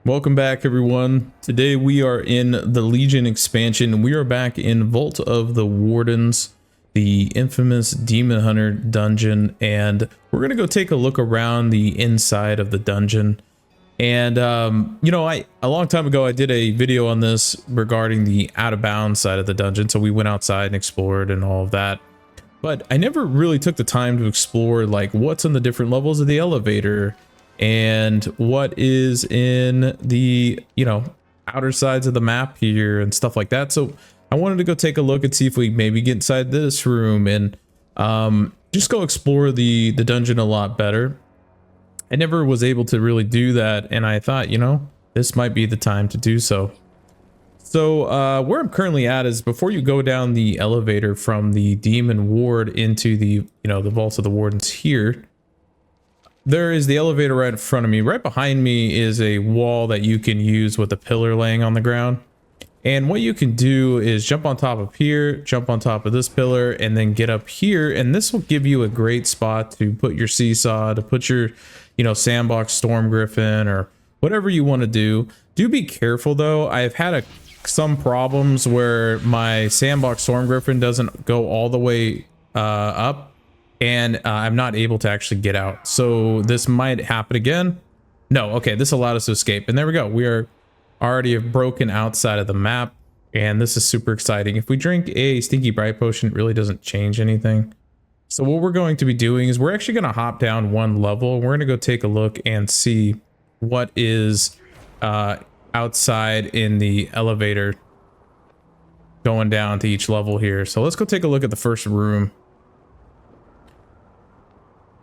Welcome back, everyone. Today we are in the Legion expansion. We are back in Vault of the Wardens, the infamous Demon Hunter dungeon, and we're gonna go take a look around the inside of the dungeon. And you know, a long time ago I did a video on this regarding the out of bounds side of the dungeon, so we went outside and explored and all of that. But I never really took the time to explore like what's in the different levels of the elevator and what is in the, you know, outer sides of the map here and stuff like that. So I wanted to go take a look and see if we maybe get inside this room and just go explore the dungeon a lot better. I never was able to really do that, and I thought, you know, this might be the time to do so. So where I'm currently at is before you go down the elevator from the demon ward into the, you know, the Vault of the Wardens here, there is the elevator right in front of me. Right behind me is a wall that you can use with a pillar laying on the ground. And what you can do is jump on top of here, jump on top of this pillar, and then get up here. And this will give you a great spot to put your seesaw, to put your, you know, sandbox storm griffin or whatever you want to do. Do be careful though. I've had some problems where my sandbox storm griffin doesn't go all the way up. And I'm not able to actually get out. So this might happen again. No, okay, this allowed us to escape. And there we go. We are already broken outside of the map. And this is super exciting. If we drink a Stinky Bright Potion, it really doesn't change anything. So what we're going to be doing is we're actually going to hop down one level. We're going to go take a look and see what is outside in the elevator going down to each level here. So let's go take a look at the first room.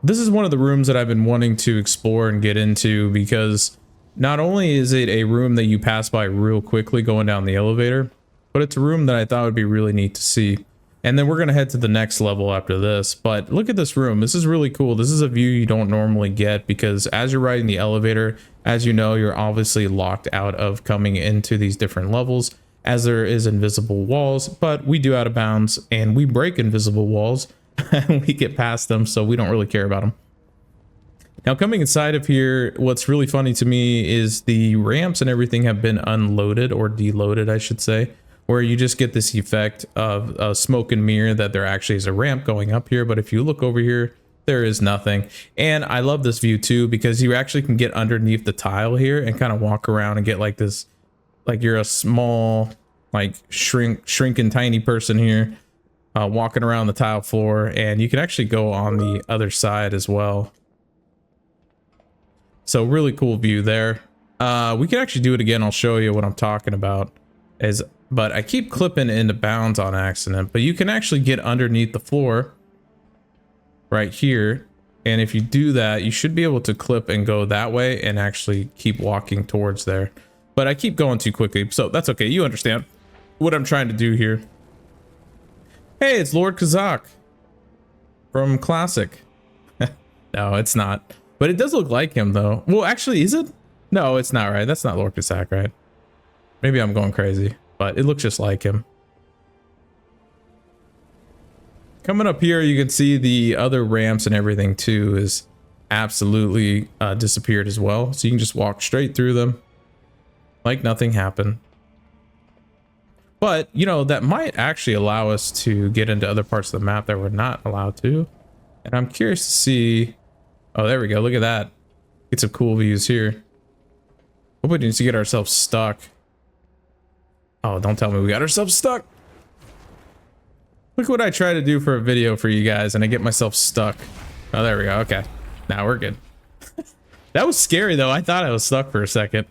This is one of the rooms that I've been wanting to explore and get into because not only is it a room that you pass by real quickly going down the elevator, but it's a room that I thought would be really neat to see. And then we're going to head to the next level after this. But look at this room. This is really cool. This is a view you don't normally get because as you're riding the elevator, as you know, you're obviously locked out of coming into these different levels as there is invisible walls, but we do out of bounds and we break invisible walls. We get past them, so we don't really care about them. Now coming inside of here, what's really funny to me is the ramps and everything have been unloaded or deloaded, I should say, where you just get this effect of smoke and mirror that there actually is a ramp going up here. But if you look over here, there is nothing. And I love this view too, because you actually can get underneath the tile here and kind of walk around and get like this, like you're a small, like shrinking tiny person here. Walking around the tile floor, and you can actually go on the other side as well. So really cool view there. We can actually do it again. I'll show you what I'm talking about. But I keep clipping into bounds on accident, but you can actually get underneath the floor right here. And if you do that, you should be able to clip and go that way and actually keep walking towards there. But I keep going too quickly, so that's okay. You understand what I'm trying to do here. Hey, it's Lord Kazak from Classic. No, it's not. But it does look like him, though. Well, actually, is it? No, it's not, right? That's not Lord Kazak, right? Maybe I'm going crazy, but it looks just like him. Coming up here, you can see the other ramps and everything, too, is absolutely disappeared as well. So you can just walk straight through them like nothing happened. But, you know, that might actually allow us to get into other parts of the map that we're not allowed to. And I'm curious to see... Oh, there we go. Look at that. Get some cool views here. Hope we didn't get ourselves stuck. Oh, don't tell me we got ourselves stuck. Look what I try to do for a video for you guys, and I get myself stuck. Oh, there we go. Okay. Now we're good. That was scary, though. I thought I was stuck for a second.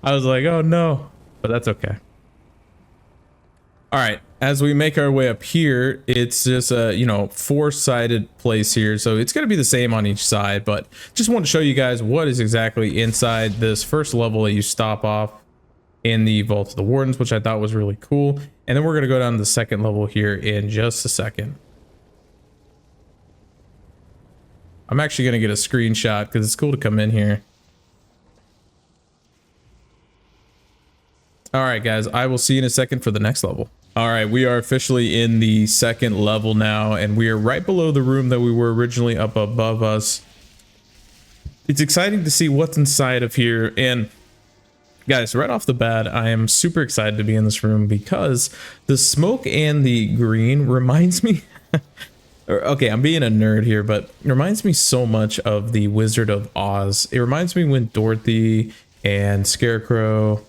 I was like, oh, no. But that's okay. All right, as we make our way up here, it's just a, you know, four-sided place here. So it's going to be the same on each side, but just want to show you guys what is exactly inside this first level that you stop off in the Vault of the Wardens, which I thought was really cool. And then we're going to go down to the second level here in just a second. I'm actually going to get a screenshot because it's cool to come in here. All right, guys, I will see you in a second for the next level. All right, we are officially in the second level now, and we are right below the room that we were originally up above us. it's exciting to see what's inside of here. And guys, right off the bat, I am super excited to be in this room because the smoke and the green reminds me okay, I'm being a nerd here, but it reminds me so much of the Wizard of Oz. It reminds me when Dorothy and Scarecrow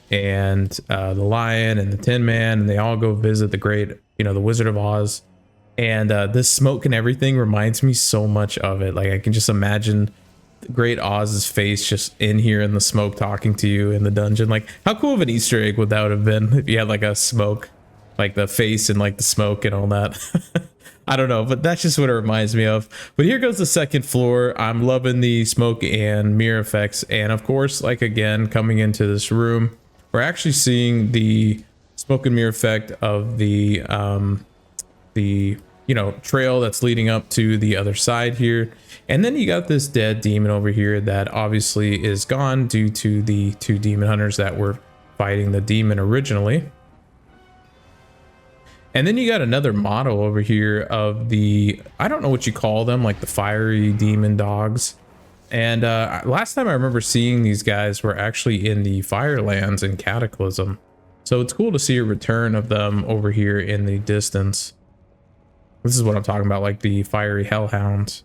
and the Lion and the Tin Man, and they all go visit the great, the Wizard of Oz. And this smoke and everything reminds me so much of it. Like, I can just imagine the Great Oz's face just in here in the smoke talking to you in the dungeon. Like, how cool of an Easter egg would that have been if you had like a smoke, like the face and like the smoke and all that. I don't know, but that's just what it reminds me of. But here goes the second floor. I'm loving the smoke and mirror effects. And of course, like again, coming into this room, we're actually seeing the smoke and mirror effect of the trail that's leading up to the other side here. And then you got this dead demon over here that obviously is gone due to the two demon hunters that were fighting the demon originally. And then you got another model over here of the, I don't know what you call them, like the fiery demon dogs. And last time I remember seeing these guys were actually in the Firelands in Cataclysm. So it's cool to see a return of them over here in the distance. This is what I'm talking about, like the fiery hellhounds.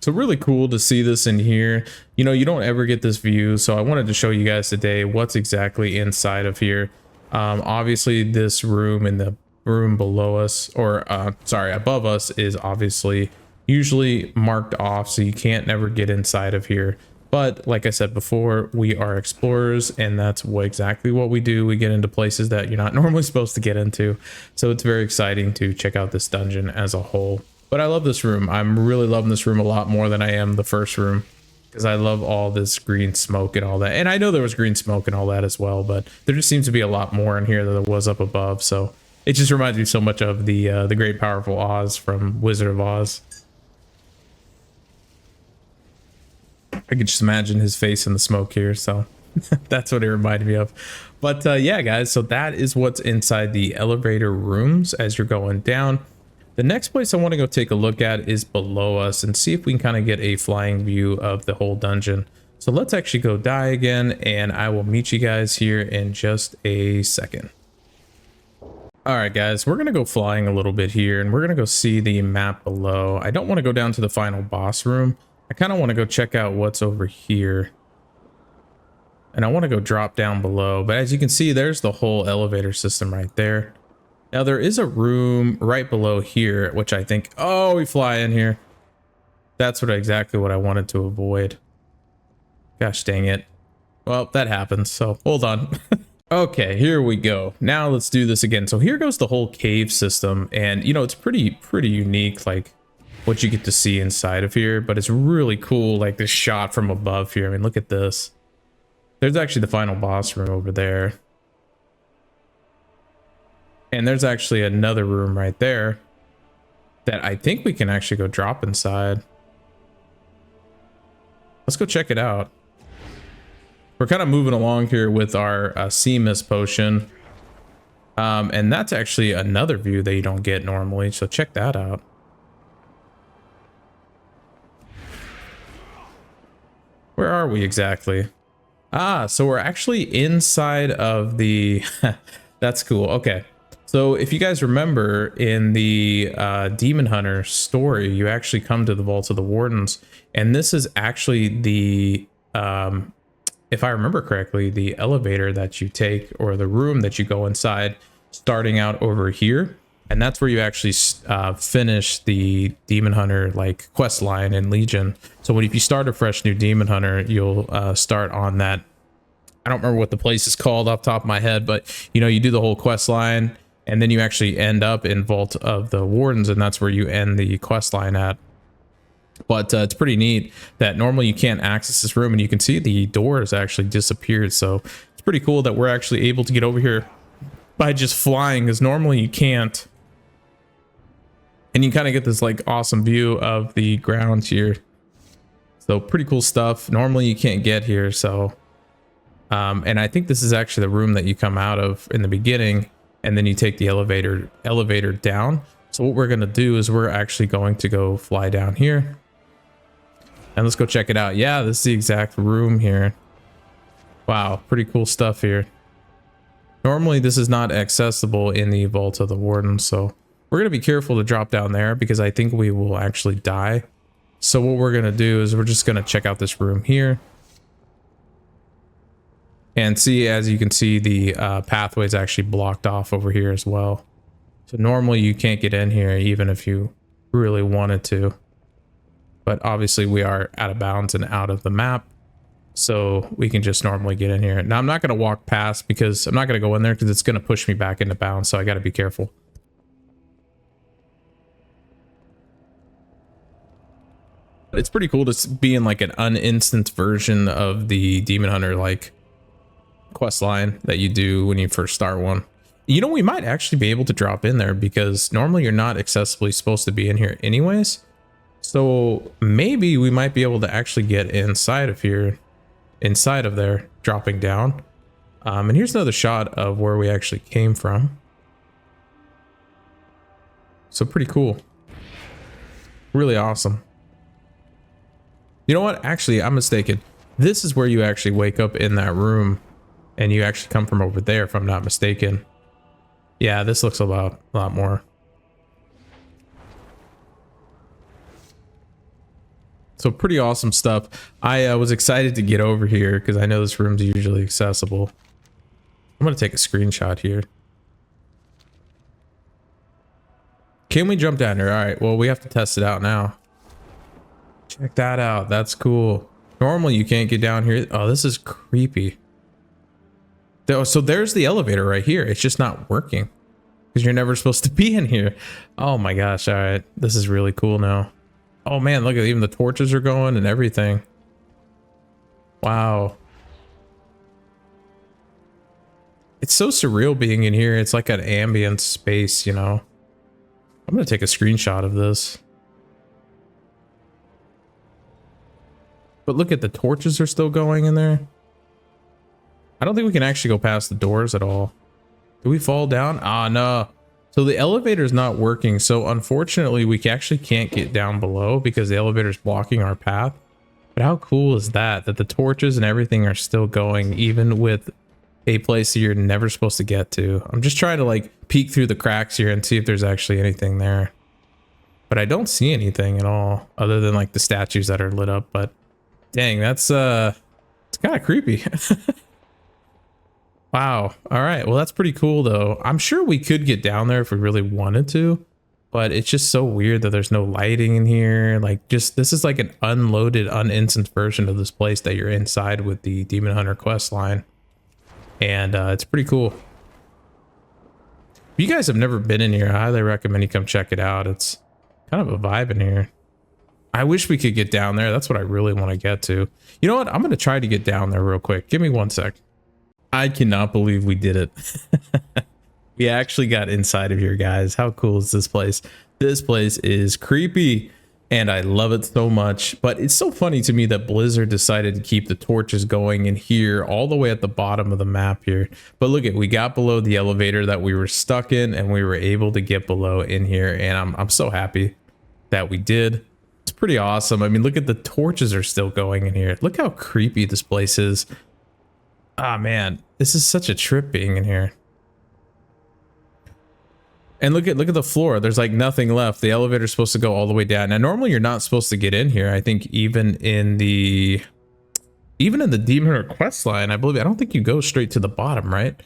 So really cool to see this in here. You don't ever get this view, so I wanted to show you guys today what's exactly inside of here. Obviously this room and the room below us, or above us, is obviously usually marked off, so you can't never get inside of here. But like I said before, we are explorers, and that's exactly what we do. We get into places that you're not normally supposed to get into. So it's very exciting to check out this dungeon as a whole. But I love this room. I'm really loving this room a lot more than I am the first room, because I love all this green smoke and all that. And I know there was green smoke and all that as well, but there just seems to be a lot more in here than there was up above. So it just reminds me so much of the great powerful Oz from Wizard of Oz. I could just imagine his face in the smoke here, so that's what it reminded me of. But yeah, guys, so that is what's inside the elevator rooms as you're going down. The next place I want to go take a look at is below us and see if we can kind of get a flying view of the whole dungeon. So let's actually go die again, and I will meet you guys here in just a second. All right, guys, we're going to go flying a little bit here, and we're going to go see the map below. I don't want to go down to the final boss room. I kind of want to go check out what's over here. And I want to go drop down below, but as you can see, there's the whole elevator system right there. Now there is a room right below here, which I think, oh, we fly in here. That's exactly what I wanted to avoid. Gosh dang it. Well, that happens, so hold on. Okay, here we go. Now let's do this again. So here goes the whole cave system, and it's pretty unique, like what you get to see inside of here, but it's really cool, like this shot from above here. I mean, look at this. There's actually the final boss room over there. And there's actually another room right there that I think we can actually go drop inside. Let's go check it out. We're kind of moving along here with our sea mist potion. And that's actually another view that you don't get normally, so check that out. Where are we exactly? Ah, so we're actually inside of the... That's cool. Okay. So if you guys remember in the Demon Hunter story, you actually come to the Vault of the Wardens, and this is actually the, if I remember correctly, the elevator that you take, or the room that you go inside, starting out over here. And that's where you actually finish the Demon Hunter like quest line in Legion. So if you start a fresh new Demon Hunter, you'll start on that. I don't remember what the place is called off the top of my head, but you do the whole quest line, and then you actually end up in Vault of the Wardens, and that's where you end the quest line at. But it's pretty neat that normally you can't access this room, and you can see the door has actually disappeared. So it's pretty cool that we're actually able to get over here by just flying, because normally you can't. And you kind of get this like awesome view of the ground here. So pretty cool stuff. Normally you can't get here. So, and I think this is actually the room that you come out of in the beginning, and then you take the elevator down. So what we're going to do is we're actually going to go fly down here. And let's go check it out. Yeah, this is the exact room here. Wow, pretty cool stuff here. Normally this is not accessible in the Vault of the Warden, so we're going to be careful to drop down there because I think we will actually die. So what we're going to do is we're just going to check out this room here. And see, as you can see, the pathway is actually blocked off over here as well. So normally you can't get in here even if you really wanted to. But obviously we are out of bounds and out of the map. So we can just normally get in here. Now I'm not going to walk past because I'm not going to go in there because it's going to push me back into bounds. So I got to be careful. It's pretty cool to be in like an uninstanced version of the Demon Hunter like quest line that you do when you first start one. You know, we might actually be able to drop in there because normally you're not accessibly supposed to be in here anyways. So maybe we might be able to actually get inside of here, inside of there, dropping down. And here's another shot of where we actually came from. So pretty cool. Really awesome. You know what? Actually, I'm mistaken. This is where you actually wake up in that room and you actually come from over there, if I'm not mistaken. Yeah, this looks a lot more. So pretty awesome stuff. I was excited to get over here because I know this room's usually accessible. I'm going to take a screenshot here. Can we jump down here? All right, well, we have to test it out now. Check that out. That's cool. Normally you can't get down here. Oh, this is creepy. So there's the elevator right here. It's just not working because you're never supposed to be in here. Oh my gosh. All right. This is really cool now. Oh man, look at even the torches are going and everything. Wow. It's so surreal being in here. It's like an ambient space, you know. I'm going to take a screenshot of this. But look at the torches are still going in there. I don't think we can actually go past the doors at all. Do we fall down? Ah, no. So the elevator is not working. So unfortunately, we actually can't get down below because the elevator is blocking our path. But how cool is that? That the torches and everything are still going, even with a place that you're never supposed to get to. I'm just trying to like peek through the cracks here and see if there's actually anything there. But I don't see anything at all other than like the statues that are lit up. But dang, that's it's kind of creepy. Wow. All right. Well, that's pretty cool though. I'm sure we could get down there if we really wanted to, but it's just so weird that there's no lighting in here. Like just, this is like an unloaded, uninstanced version of this place that you're inside with the Demon Hunter quest line. And it's pretty cool. If you guys have never been in here, I highly recommend you come check it out. It's kind of a vibe in here. I wish we could get down there. That's what I really want to get to. You know what? I'm going to try to get down there real quick. Give me 1 sec. I cannot believe we did it. We actually got inside of here, guys. How cool is this place? This place is creepy and I love it so much. But it's so funny to me that Blizzard decided to keep the torches going in here all the way at the bottom of the map here. But look at, we got below the elevator that we were stuck in and we were able to get below in here. And I'm so happy that we did. It's pretty awesome. I mean, look at the torches are still going in here. Look how creepy this place is. Ah, man, this is such a trip being in here. And look at the floor. There's like nothing left. The elevator's supposed to go all the way down. Now, normally you're not supposed to get in here. I think even in the Demon Hunter quest line, I don't think you go straight to the bottom, right?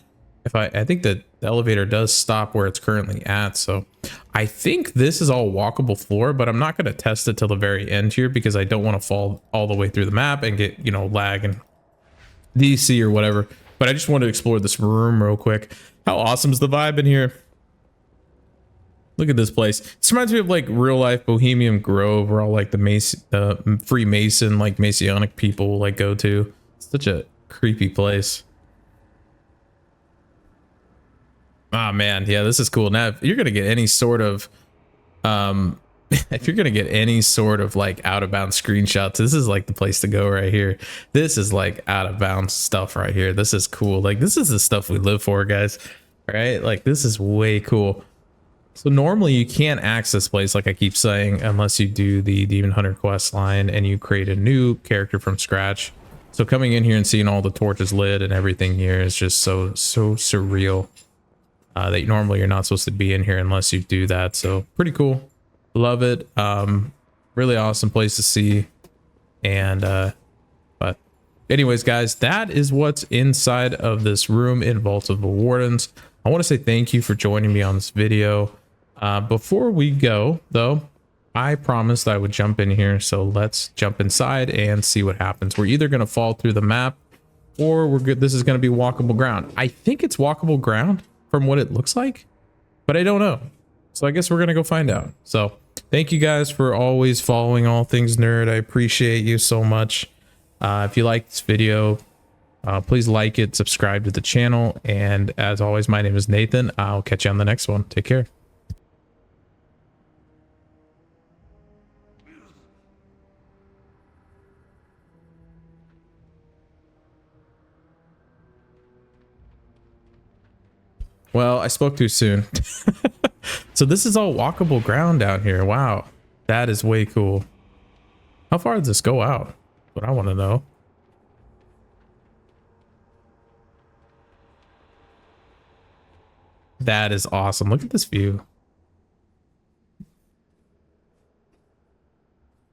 I think that the elevator does stop where it's currently at. So I think this is all walkable floor, but I'm not going to test it till the very end here because I don't want to fall all the way through the map and get, you know, lag and DC or whatever. But I just want to explore this room real quick. How awesome is the vibe in here? Look at this place. This reminds me of like real life Bohemian Grove, where all like the Freemason, like Masonic people like go to. It's such a creepy place. Ah, man, yeah, this is cool. Now, if you're gonna get any sort of if you're gonna get any sort of like out of bounds screenshots, this is like the place to go right here. This is like out of bounds stuff right here. This is cool. Like this is the stuff we live for, guys. Right? Like this is way cool. So normally you can't access this place, like I keep saying, unless you do the Demon Hunter quest line and you create a new character from scratch. So coming in here and seeing all the torches lit and everything here is just so surreal. That normally you're not supposed to be in here unless you do that. So pretty cool. Love it. Really awesome place to see. And but anyways, guys, that is what's inside of this room in Vault of the Wardens. I want to say thank you for joining me on this video. Before we go, though, I promised I would jump in here. So let's jump inside and see what happens. We're either going to fall through the map or we're good. This is going to be walkable ground. I think it's walkable ground from what it looks like, but I don't know. So I guess we're going to go find out. So thank you guys for always following All Things Nerd. I appreciate you so much. If you like this video, please like it, subscribe to the channel. And as always, my name is Nathan. I'll catch you on the next one. Take care. Well, I spoke too soon. So this is all walkable ground down here. Wow. That is way cool. How far does this go out? What I want to know. That is awesome. Look at this view.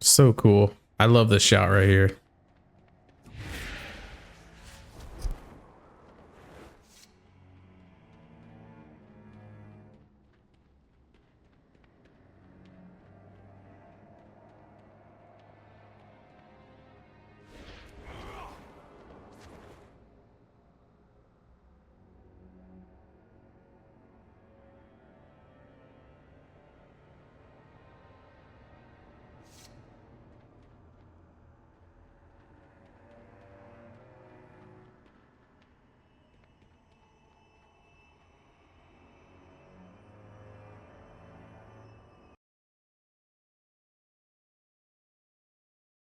So cool. I love this shot right here.